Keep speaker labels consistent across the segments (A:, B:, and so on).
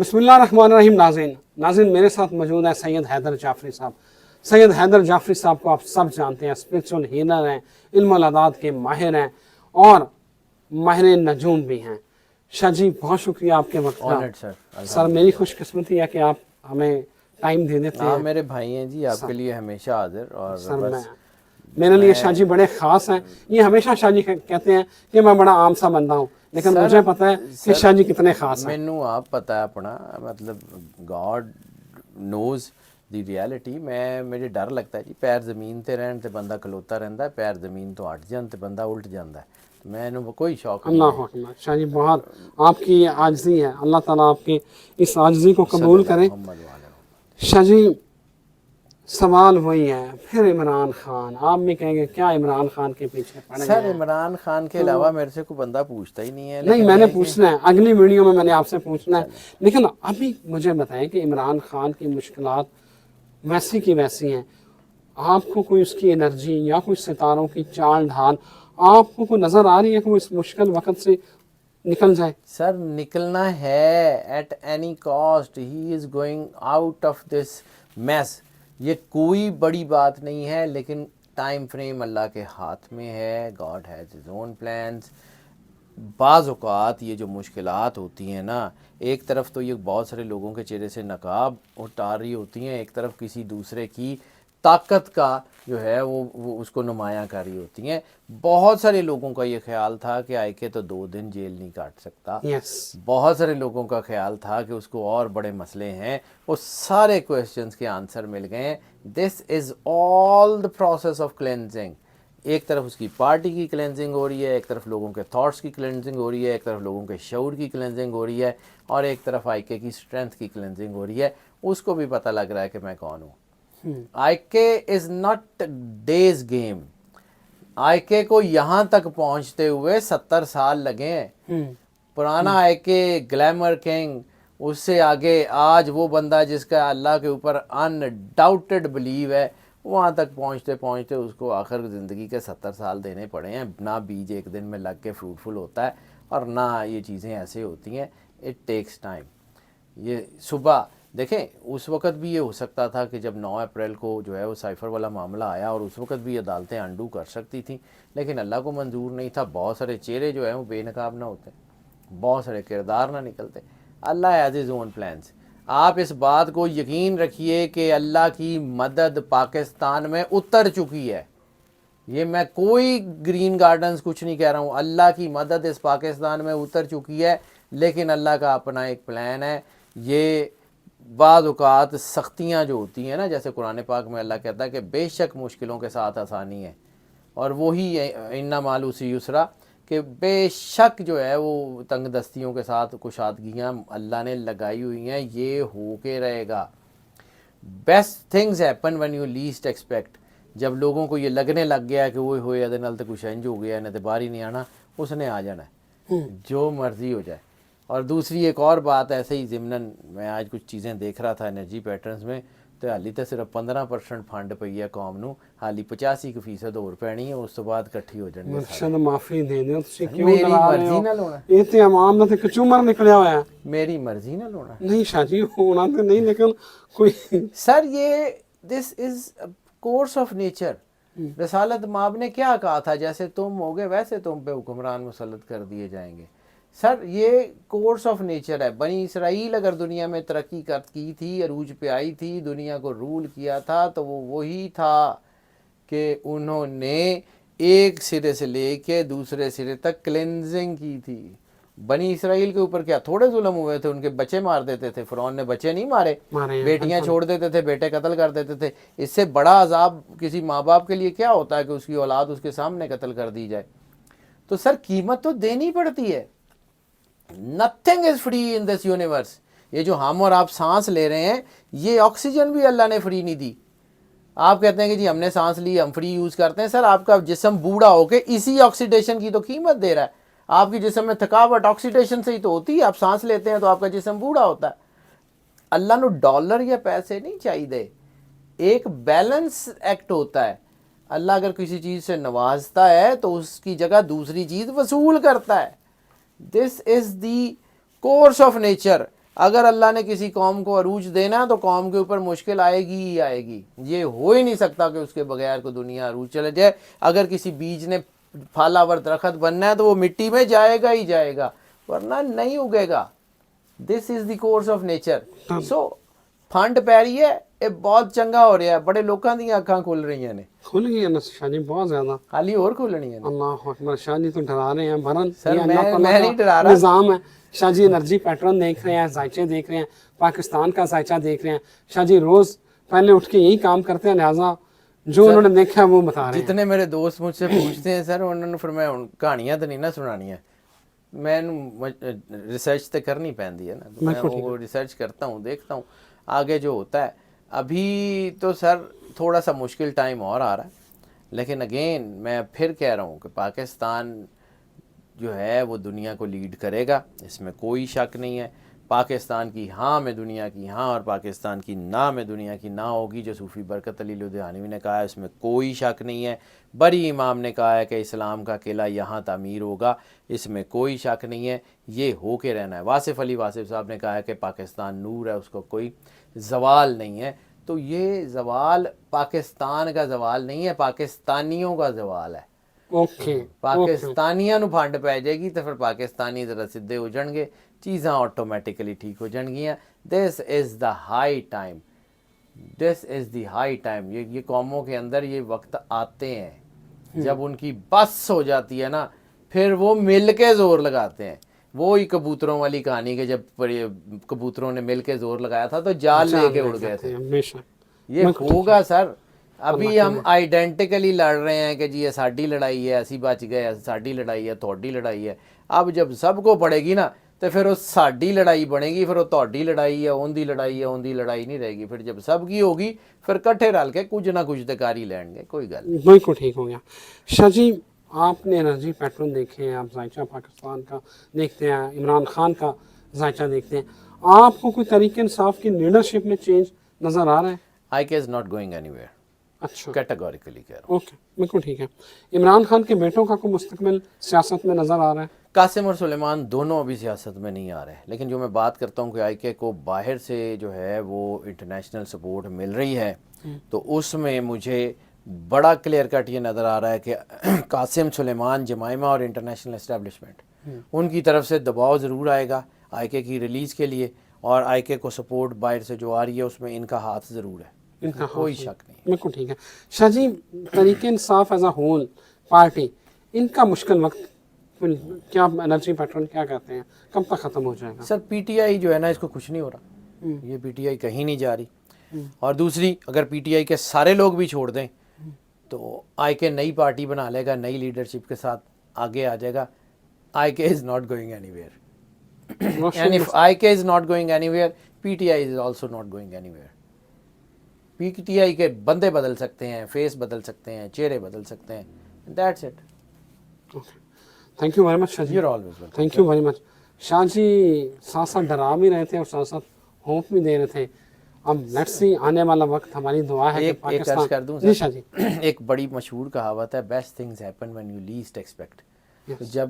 A: बिस्मिल्लाहिर्रहमानिर्रहीम। नाज़रीन मेरे साथ मौजूद है सैयद हैदर जाफरी साहब। सैयद हैदर जाफरी साहब को आप सब जानते हैं, स्पिरिचुअल हीलर हैं, इल्म अदाद के माहिर हैं और माहिर नजूम भी हैं। शाह जी बहुत शुक्रिया आपके वक्त का। सर मेरी खुशकिस्मती है कि आप हमें टाइम दे देते हैं।
B: मेरे भाई हैं जी, आपके लिए हमेशा हाजिर। और
A: सर मेरे लिए शाह जी बड़े ख़ास हैं। ये हमेशा शाह जी कहते हैं कि मैं बड़ा आम सा बंदा हूँ, लेकिन मुझे पता है कि शाह जी कितने खास हैं।
B: मैनू आप पता है अपना, मतलब गॉड नोज़ दी रियलिटी। मुझे डर लगता है जी पैर ज़मीन ते रहन ते बंदा खलोता रहता है, पैर ज़मीन तो हट जान ते बंदा उल्ट जाता है। मैनू कोई शौक नहीं।
A: अल्लाह अकबर। शाह जी बहुत आपकी आजिज़ी है, अल्लाह ताला आपकी इस आजिज़ी को कबूल करे। शाह जी सवाल वही है, फिर इमरान खान, आप भी कहेंगे क्या इमरान खान के पीछे पड़ गए?
B: सर इमरान खान के अलावा मेरे से कोई बंदा पूछता ही नहीं है।
A: नहीं, मैंने पूछना है, अगली वीडियो में मैंने आपसे पूछना है। लेकिन अभी मुझे बताएं कि इमरान खान की मुश्किलात वैसी की वैसी हैं, आपको कोई उसकी एनर्जी या कोई सितारों की चाल ढाल आपको कोई नज़र आ रही है कि वो इस मुश्किल वक्त से निकल जाए?
B: सर निकलना है at any cost. He is going out of this mess. ये कोई बड़ी बात नहीं है, लेकिन टाइम फ्रेम अल्लाह के हाथ में है। God has his own plans. बाज़ औक़ात ये जो मुश्किलात होती हैं ना, एक तरफ तो ये बहुत सारे लोगों के चेहरे से नकाब उतार रही होती हैं, एक तरफ किसी दूसरे की ताकत का जो है वो उसको नुमायाँ कर रही होती हैं। बहुत सारे लोगों का ये ख्याल था कि आईके तो 2 दिन जेल नहीं काट सकता। बहुत सारे लोगों का ख्याल था कि उसको और बड़े मसले हैं। वो सारे क्वेश्चंस के आंसर मिल गए हैं। This is all the process of cleansing. एक तरफ उसकी पार्टी की क्लेंजिंग हो रही है, एक तरफ लोगों के थॉट्स की क्लेंजिंग हो रही है, एक तरफ लोगों के शऊर की क्लेंजिंग हो रही है, और एक तरफ आईके की स्ट्रेंथ की क्लेंजिंग हो रही है। उसको भी पता लग रहा है कि मैं कौन हूँ। आईके इज़ नॉट डेज गेम। आईके को यहाँ तक पहुँचते हुए 70 साल लगे हैं। पुराना आईके ग्लैमर किंग, उससे आगे आज वो बंदा जिसका अल्लाह के ऊपर अनडाउटेड बिलीव है, वहाँ तक पहुँचते पहुँचते उसको आखिर ज़िंदगी के 70 साल देने पड़े हैं। ना बीज एक दिन में लग के फ्रूटफुल होता है, और ना ये चीज़ें ऐसे होती हैं। It takes time. ये सुबह देखें, उस वक़्त भी ये हो सकता था कि जब 9 अप्रैल को जो है वो साइफ़र वाला मामला आया, और उस वक़्त भी अदालतें अंडू कर सकती थी, लेकिन अल्लाह को मंजूर नहीं था। बहुत सारे चेहरे जो हैं वो बेनकाब ना होते, बहुत सारे किरदार ना निकलते। अल्लाह हैज़ हिज़ ओन प्लान्स। आप इस बात को यकीन रखिए कि अल्लाह की मदद पाकिस्तान में उतर चुकी है। ये मैं कोई ग्रीन गार्डन्स कुछ नहीं कह रहा हूँ। अल्लाह की मदद इस पाकिस्तान में उतर चुकी है, लेकिन अल्लाह का अपना एक प्लान है। ये बाज़ औक़ात सख्तियाँ जो होती हैं ना, जैसे कुरान पाक में अल्लाह कहता है कि बेशक मुश्किलों के साथ आसानी है, और वही इन्ना मालूसी युसरा, कि बेशक जो है वो तंग दस्तियों के साथ कुशादगियाँ अल्लाह ने लगाई हुई हैं। ये हो के रहेगा। Best things happen when you least expect. जब लोगों को ये लगने लग गया कि वो होए अदे नाल तो कुछ इंज हो गया, इन्हें तो बाहर ही नहीं आना, उसने आ जाना है, जो मर्जी हो जाए। और दूसरी एक और बात, ऐसे ही ज़िमनन मैं आज कुछ चीज़ें देख रहा था एनर्जी पैटर्न्स में, तो हाली तो सिर्फ 15% फंड पई है कौम नू, हाली 85% होर पैनी है, उस तो बाद इकट्ठी हो जाएगी।
A: मुर्शद माफ़ी दे दो, तुसी क्यों
B: मेरी
A: डरा रहे
B: मर्जी
A: हो?
B: नाल होना।
A: ये तो अवाम दा ते कचूमर निकलिया होया है।
B: मेरी मर्जी नाल होना
A: नहीं शाह जी, होना तो नहीं, लेकिन कोई
B: सर ये this is course of nature. रसालत माब ने क्या कहा था, जैसे तुम होगे वैसे तुम पे हुक्मरान मुसल्लत कर दिए जाएंगे। सर ये कोर्स ऑफ नेचर है। बनी इसराइल अगर दुनिया में तरक्की की थी, अरूज पे आई थी, दुनिया को रूल किया था, तो वो वही था कि उन्होंने एक सिरे से लेके दूसरे सिरे तक क्लेंजिंग की थी। बनी इसराइल के ऊपर क्या थोड़े जुल्म हुए थे, उनके बच्चे मार देते थे। फ़िरौन ने बच्चे नहीं मारे, बेटियां छोड़ देते थे, बेटे कत्ल कर देते थे। इससे बड़ा अजाब किसी माँ बाप के लिए क्या होता है कि उसकी औलाद उसके सामने कत्ल कर दी जाए। तो सर कीमत तो देनी पड़ती है। Nothing is free in this universe. ये जो हम और आप सांस ले रहे हैं, ये ऑक्सीजन भी अल्लाह ने फ्री नहीं दी। आप कहते हैं कि जी हमने सांस ली, हम फ्री यूज करते हैं। सर आपका जिस्म बूढ़ा होके इसी ऑक्सीडेशन की तो कीमत दे रहा है। आपकी जिस्म में थकावट ऑक्सीडेशन से ही तो होती है। आप सांस लेते हैं तो आपका जिस्म बूढ़ा होता है। अल्लाह ने डॉलर या पैसे नहीं चाहिए, एक बैलेंस एक्ट होता है। अल्लाह अगर किसी चीज़ से नवाजता है तो उसकी जगह दूसरी चीज़ वसूल करता है। This is the course of nature. اگر اللہ نے کسی قوم کو عروج دینا تو قوم کے اوپر مشکل آئے گی ہی آئے گی. یہ ہو ہی نہیں سکتا کہ اس کے بغیر کو دنیا عروج چلے جائے. اگر کسی بیج نے پھالاور درخت بننا ہے تو وہ مٹی میں جائے گا ہی جائے گا, ورنہ نہیں اگے گا. This is the course of nature. سو پھنڈ پی رہی ہے, یہ بہت چنگا ہو رہا ہے, بڑے لوگوں دی اکھاں کھل رہی ہیں نے,
A: کھل گئی ہے نا شاہ جی بہت زیادہ.
B: خالی اور کھلنی ہیں.
A: اللہ اکبر شاہ جی تو ڈرا رہے ہیں بھرن.
B: سر
A: یہ
B: میں
A: اللہ تعالیٰ
B: نہیں
A: کا
B: ڈرا رہا.
A: نظام ہے. شاہ جی انرجی پیٹرن دیکھ رہے ہیں, ذائچے دیکھ رہے ہیں, پاکستان کا ذائچہ دیکھ رہے ہیں. شاہ جی روز پہلے اٹھ کے یہی کام کرتے ہیں, لہٰذا جو انہوں نے دیکھا ہے وہ بتا رہے ہیں.
B: جتنے میرے دوست مجھ سے پوچھتے ہیں سر انہوں نے پھر میں کہانیاں تو نہیں نہ سنانی ہے, میں ریسرچ تو کرنی پہنتی ہے نا, میں وہ ریسرچ کرتا ہوں, دیکھتا ہوں آگے جو ہوتا ہے. ابھی تو سر تھوڑا سا مشکل ٹائم اور آ رہا ہے, لیکن اگین میں پھر کہہ رہا ہوں کہ پاکستان جو ہے وہ دنیا کو لیڈ کرے گا, اس میں کوئی شک نہیں ہے. پاکستان کی ہاں میں دنیا کی ہاں اور پاکستان کی نہ میں دنیا کی نہ ہوگی, جو صوفی برکت علی لدھیانوی نے کہا ہے اس میں کوئی شک نہیں ہے. بری امام نے کہا ہے کہ اسلام کا قلعہ یہاں تعمیر ہوگا, اس میں کوئی شک نہیں ہے, یہ ہو کے رہنا ہے. واصف علی واصف صاحب نے کہا ہے کہ پاکستان نور ہے, اس کو کوئی زوال نہیں ہے. تو یہ زوال پاکستان کا زوال نہیں ہے, پاکستانیوں کا زوال ہے. پاکستانیاں نو پھنڈ پی جائے گی تو پھر پاکستانی ذرا سدھے ہو جان گے, چیزاں آٹومیٹیکلی ٹھیک ہو جان گیاں. This is the high time, this is the high time. یہ قوموں کے اندر یہ وقت آتے ہیں جب ان کی بس ہو جاتی ہے نا, پھر وہ مل کے زور لگاتے ہیں. وہی کبوتروں والی کہانی کہ جب کبوتروں نے مل کے زور لگایا تھا تو جال لے کے اڑ گئے تھے. یہ ہوگا سر. ابھی ہم آئیڈینٹیکلی لڑ رہے ہیں کہ جی یہ ساڈی لڑائی ہے, اسی بچ گئے, ساڈی لڑائی ہے, تھوڑی لڑائی ہے. اب جب سب کو پڑے گی نا تو پھر وہ ساڈی لڑائی بنے گی, پھر وہ تھوڑی لڑائی ہے, اون دی لڑائی ہے, اون دی لڑائی نہیں رہے گی. پھر جب سب کی ہوگی پھر کٹھے رل کے کچھ نہ کچھ تو کر ہی لیں گے, کوئی گل نہیں.
A: بالکل ٹھیک ہو گیا. شاہ جی آپ نے انرجی پیٹرن دیکھے ہیں, آپ ذائچہ پاکستان کا دیکھتے ہیں, عمران خان کا ذائچہ دیکھتے ہیں, آپ کو کوئی تحریک انصاف کی لیڈرشپ میں چینج نظر آ رہا ہے؟
B: آئی K is not going any where,
A: اچھا
B: کیٹیگوریکلی کہہ رہا ہوں.
A: اوکے بالکل ٹھیک ہے. عمران خان کے بیٹوں کا کوئی مستقبل سیاست میں نظر آ رہا ہے؟
B: قاسم اور سلیمان دونوں ابھی سیاست میں نہیں آ رہے, لیکن جو میں بات کرتا ہوں کہ آئی کے کو باہر سے جو ہے وہ انٹرنیشنل سپورٹ مل رہی ہے, تو اس میں مجھے بڑا کلیئر کٹ یہ نظر آ رہا ہے کہ قاسم سلیمان جمائمہ اور انٹرنیشنل اسٹیبلشمنٹ ان کی طرف سے دباؤ ضرور آئے گا آئی کے کی ریلیز کے لیے, اور آئی کے کو سپورٹ باہر سے جو آ رہی ہے اس میں ان کا ہاتھ ضرور ہے, کوئی شک نہیں.
A: بالکل ٹھیک ہے. شاہ جی Tehreek Insaf as a whole party, ان کا مشکل وقت کیا انرجی پیٹرن کیا کہتے ہیں, کب تک ختم ہو جائے گا؟
B: سر پی ٹی آئی جو ہے نا اس کو کچھ نہیں ہو رہا, یہ پی ٹی آئی کہیں نہیں جا رہی. اور دوسری اگر پی ٹی آئی کے سارے لوگ بھی چھوڑ دیں تو آئی کے نئی پارٹی بنا لے گا, نئی لیڈرشپ کے ساتھ آگے آ جائے گا. I K is not going anywhere, and if I K is not going anywhere, P T I is also not going anywhere. P T I کے بندے بدل سکتے ہیں, فیس بدل سکتے ہیں, چہرے بدل سکتے ہیں, that's it.
A: Thank you very much Shah ji,
B: you are always welcome.
A: Thank you very much. Shah ji ساتھ ساتھ ڈرا بھی رہے تھے اور ساتھ ساتھ ہوپ بھی دے رہے تھے. اب لیٹس سی آنے والا وقت ہماری دعا ہے کہ
B: ایک عرض کر دوں
A: جی شاہ جی,
B: ایک بڑی مشہور کہاوت ہے, best things happen when you list expect. جب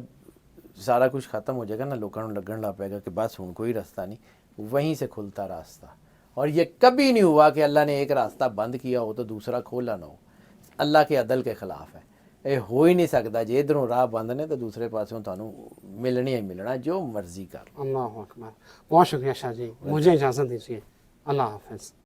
B: سارا کچھ ختم ہو جائے گا نا, لوگوں کو لگن لگ پائے گا کہ بس ہوں کوئی راستہ نہیں, وہیں سے کھلتا راستہ. اور یہ کبھی نہیں ہوا کہ اللہ نے ایک راستہ بند کیا ہو تو دوسرا کھولا نہ ہو. اللہ کے عدل کے خلاف ہے, یہ ہو ہی نہیں سکتا. جی ادھروں راہ بند نے تو دوسرے پاسوں تمہیں ملنا ہی ملنا, جو مرضی کر.
A: اللہ اکبر. بہت شکریہ شاہ جی, مجھے اجازت دیجیے. اللہ حافظ.